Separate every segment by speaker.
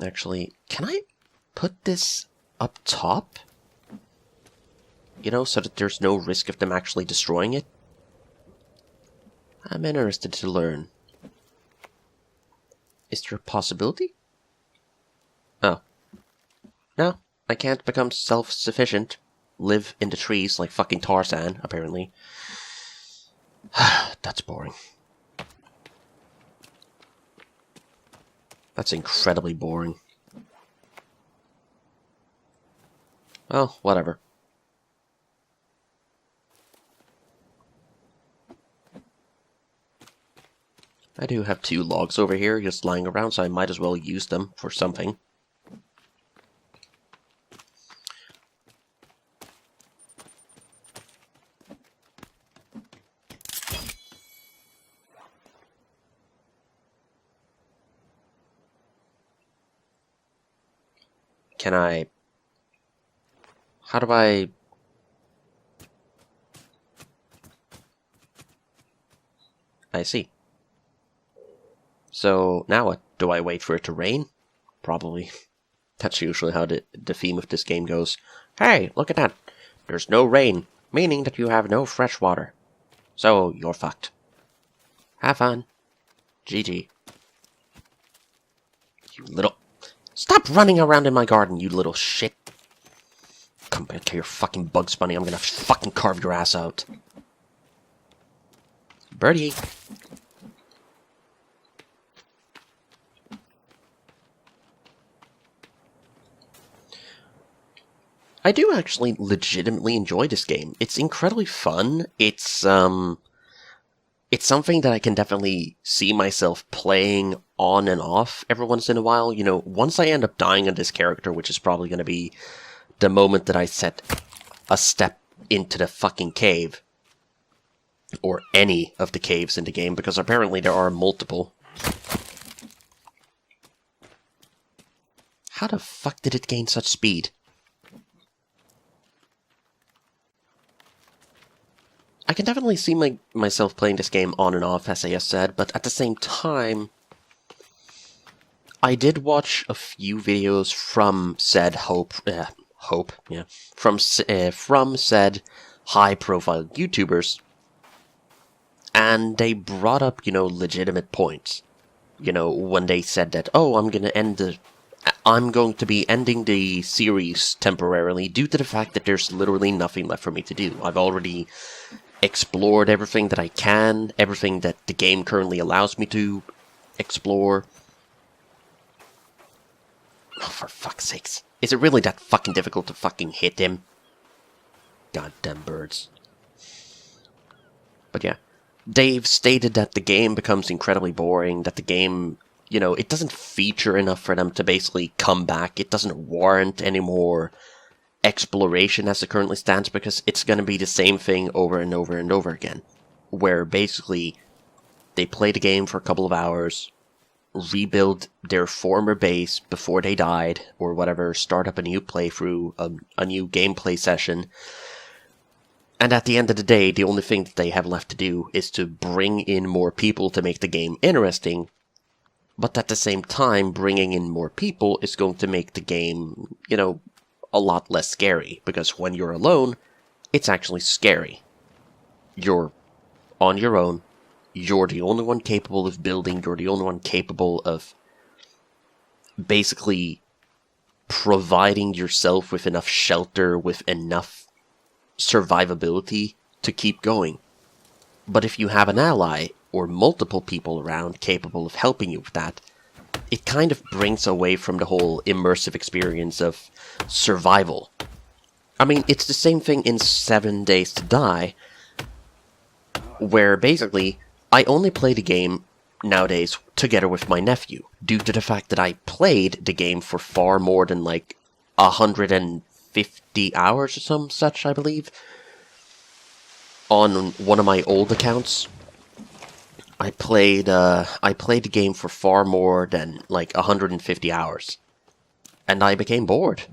Speaker 1: Actually, can I put this up top? You know, so that there's no risk of them actually destroying it? I'm interested to learn. Is there a possibility? Oh. No, I can't become self-sufficient. Live in the trees like fucking Tarzan, apparently. That's boring. That's incredibly boring. Well, whatever. I do have 2 logs over here just lying around, so I might as well use them for something. Can I... How do I... I see. So, now what? Do I wait for it to rain? Probably. That's usually how the theme of this game goes. Hey, look at that. There's no rain, meaning that you have no fresh water. So, you're fucked. Have fun. GG. You little... Stop running around in my garden, you little shit. Come back here, fucking Bugs Bunny. I'm gonna fucking carve your ass out. Birdie. I do actually legitimately enjoy this game. It's incredibly fun. It's something that I can definitely see myself playing on and off every once in a while. You know, once I end up dying on this character, which is probably going to be the moment that I set a step into the fucking cave. Or any of the caves in the game, because apparently there are multiple. How the fuck did it gain such speed? I can definitely see myself playing this game on and off, as I just said, but at the same time, I did watch a few videos from said from said high-profile YouTubers, and they brought up, you know, legitimate points. You know, when they said that, oh, I'm going to be ending the series temporarily due to the fact that there's literally nothing left for me to do. I've already explored everything that I can, everything that the game currently allows me to explore. Oh, for fuck's sakes. Is it really that fucking difficult to fucking hit him? Goddamn birds. But yeah, they've stated that the game becomes incredibly boring, that the game, you know, it doesn't feature enough for them to basically come back. It doesn't warrant any more exploration as it currently stands, because it's going to be the same thing over and over and over again, where basically they play the game for a couple of hours, rebuild their former base before they died, or whatever, start up a new playthrough, a new gameplay session, and at the end of the day, the only thing that they have left to do is to bring in more people to make the game interesting, but at the same time, bringing in more people is going to make the game, you know, a lot less scary, because when you're alone, it's actually scary. You're on your own, you're the only one capable of building, you're the only one capable of basically providing yourself with enough shelter, with enough survivability to keep going. But if you have an ally, or multiple people around capable of helping you with that, it kind of brings away from the whole immersive experience of survival. I mean, it's the same thing in 7 Days to Die, where basically, I only play the game nowadays together with my nephew, due to the fact that I played the game for far more than like 150 hours or some such, I believe, on one of my old accounts. I played the game for far more than like 150 hours, and I became bored,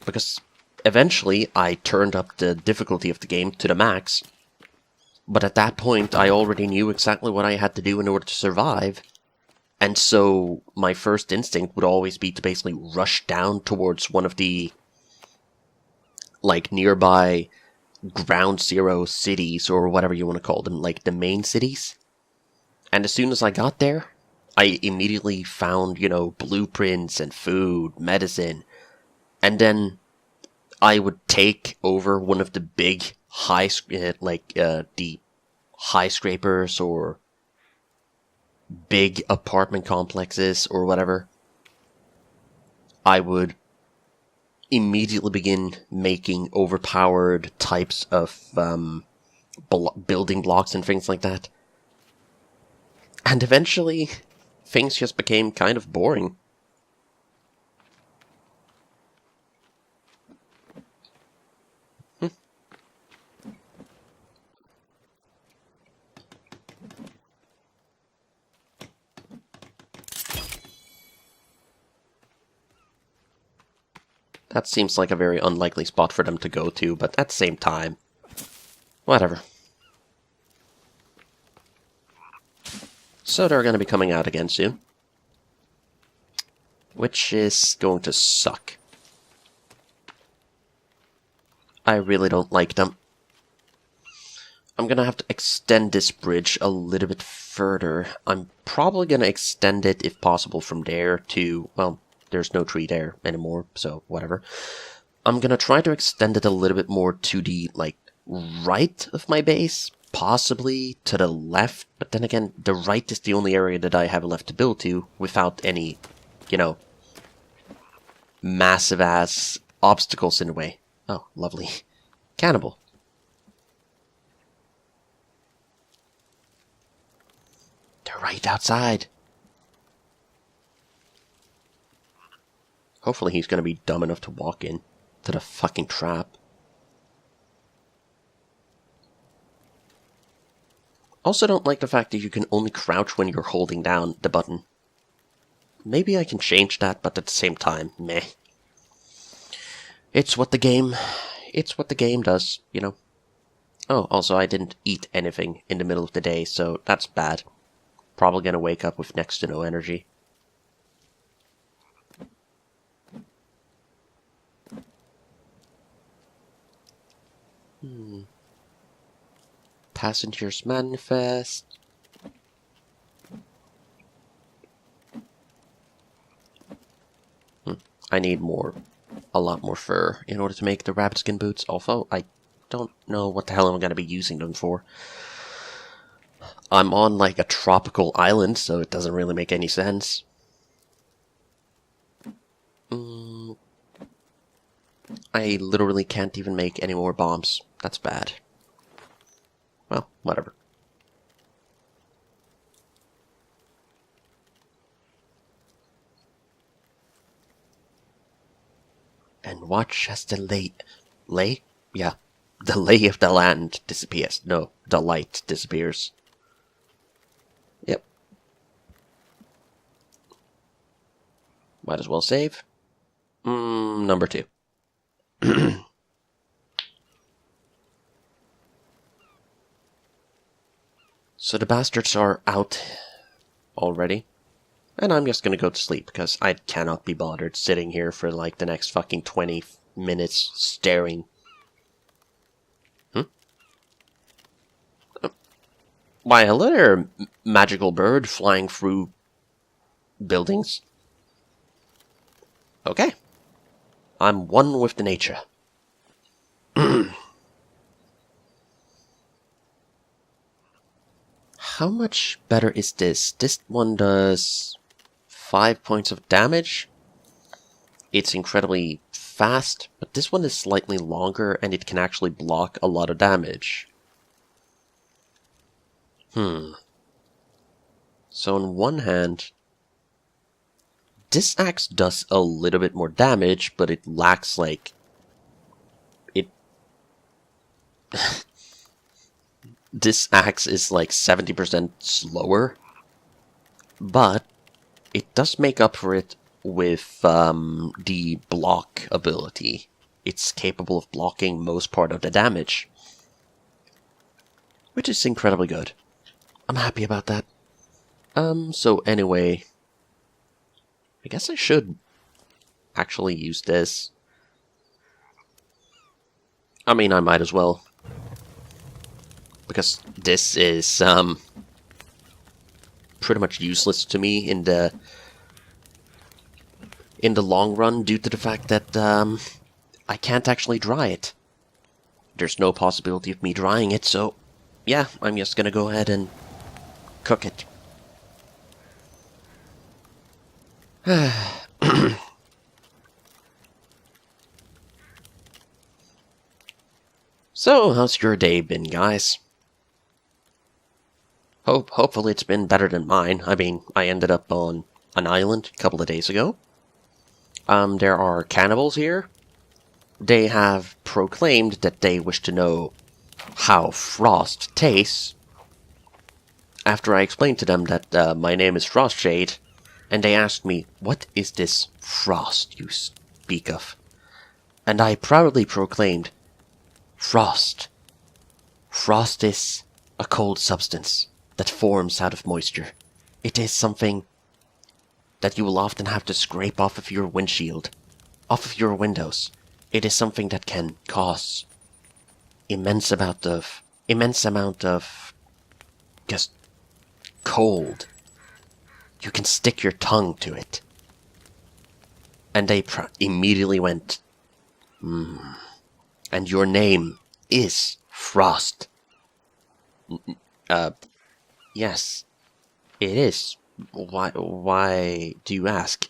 Speaker 1: because eventually I turned up the difficulty of the game to the max, but at that point I already knew exactly what I had to do in order to survive, And so my first instinct would always be to basically rush down towards one of the, like, nearby ground zero cities, or whatever you want to call them, like the main cities. And as soon as I got there, I immediately found, blueprints and food, medicine, and then I would take over one of the big the high scrapers or big apartment complexes or whatever. I would immediately begin making overpowered types of building blocks and things like that. And eventually, things just became kind of boring. That seems like a very unlikely spot for them to go to, but at the same time, whatever. So they're going to be coming out again soon, which is going to suck. I really don't like them. I'm going to have to extend this bridge a little bit further. I'm probably going to extend it, if possible, from there to, well, there's no tree there anymore, so whatever. I'm going to try to extend it a little bit more to the, right of my base, possibly to the left, but then again, the right is the only area that I have left to build to without any, massive-ass obstacles in the way. Oh, lovely. Cannibal. They're right outside. Hopefully he's going to be dumb enough to walk in to the fucking trap. Also don't like the fact that you can only crouch when you're holding down the button. Maybe I can change that, but at the same time, meh. It's what the game does, Oh, also I didn't eat anything in the middle of the day, so that's bad. Probably gonna wake up with next to no energy. Passengers manifest. I need a lot more fur in order to make the rabbit skin boots, although I don't know what the hell I'm going to be using them for. I'm on, a tropical island, so it doesn't really make any sense. I literally can't even make any more bombs. That's bad. Well, whatever. And watch as the lay? Yeah. The lay of the land disappears. No, the light disappears. Yep. Might as well save. Number 2. So the bastards are out already. And I'm just gonna go to sleep, because I cannot be bothered sitting here for, the next fucking 20 minutes staring. Why, hello there, magical bird flying through buildings. Okay. I'm one with the nature. How much better is this? This one does 5 points of damage. It's incredibly fast, but this one is slightly longer and it can actually block a lot of damage. So on one hand, this axe does a little bit more damage, but it lacks, this axe is 70% slower, but it does make up for it with the block ability. It's capable of blocking most part of the damage, which is incredibly good. I'm happy about that. So anyway, I guess I should actually use this. I mean, I might as well. Because this is, pretty much useless to me in the long run due to the fact that, I can't actually dry it. There's no possibility of me drying it, so yeah, I'm just gonna go ahead and cook it. So, how's your day been, guys? Hopefully it's been better than mine. I mean, I ended up on an island a couple of days ago. There are cannibals here. They have proclaimed that they wish to know how frost tastes. After I explained to them that my name is Frostshade, and they asked me, what is this frost you speak of? And I proudly proclaimed, frost. Frost is a cold substance that forms out of moisture. It is something that you will often have to scrape off of your windshield, off of your windows. It is something that can cause immense amount of just cold. You can stick your tongue to it. And they immediately went, and your name is Frost. Yes, it is. Why do you ask?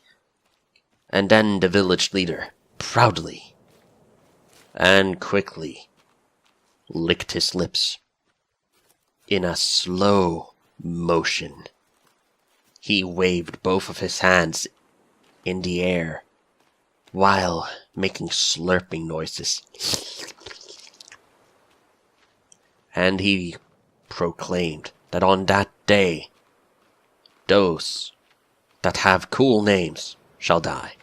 Speaker 1: And then the village leader, proudly and quickly, licked his lips. In a slow motion, he waved both of his hands in the air while making slurping noises. And he proclaimed that on that day, those that have cool names shall die.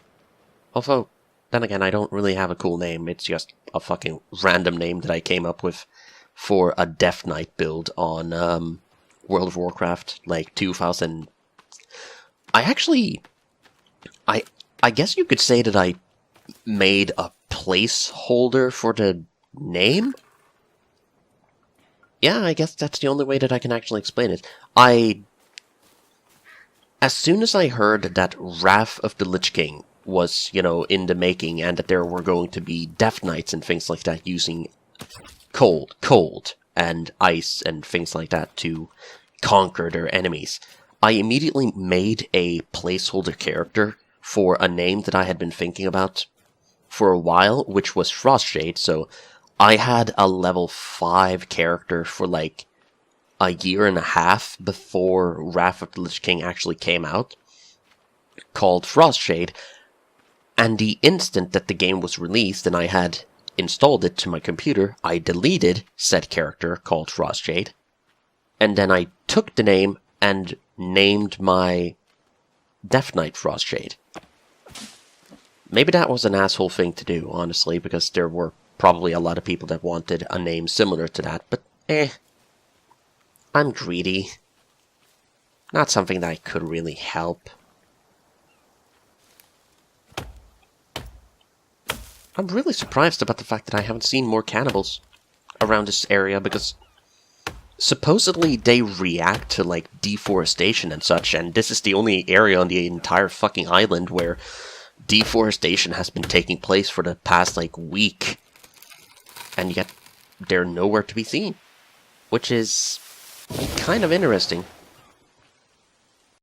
Speaker 1: Although, then again, I don't really have a cool name. It's just a fucking random name that I came up with for a Death Knight build on World of Warcraft, like 2000. I guess you could say that I made a placeholder for the name? Yeah, I guess that's the only way that I can actually explain it. As soon as I heard that Wrath of the Lich King was, in the making, and that there were going to be Death Knights and things like that using cold, and ice and things like that to conquer their enemies, I immediately made a placeholder character for a name that I had been thinking about for a while, which was Frostshade. So I had a level 5 character for like a year and a half before Wrath of the Lich King actually came out, called Frostshade, and the instant that the game was released and I had installed it to my computer, I deleted said character called Frostshade, and then I took the name and named my Death Knight Frostshade. Maybe that was an asshole thing to do, honestly, because there were probably a lot of people that wanted a name similar to that, but I'm greedy. Not something that I could really help. I'm really surprised about the fact that I haven't seen more cannibals around this area, because supposedly they react to, like, deforestation and such, and this is the only area on the entire fucking island where deforestation has been taking place for the past, like, week. And yet, they're nowhere to be seen. Which is kind of interesting.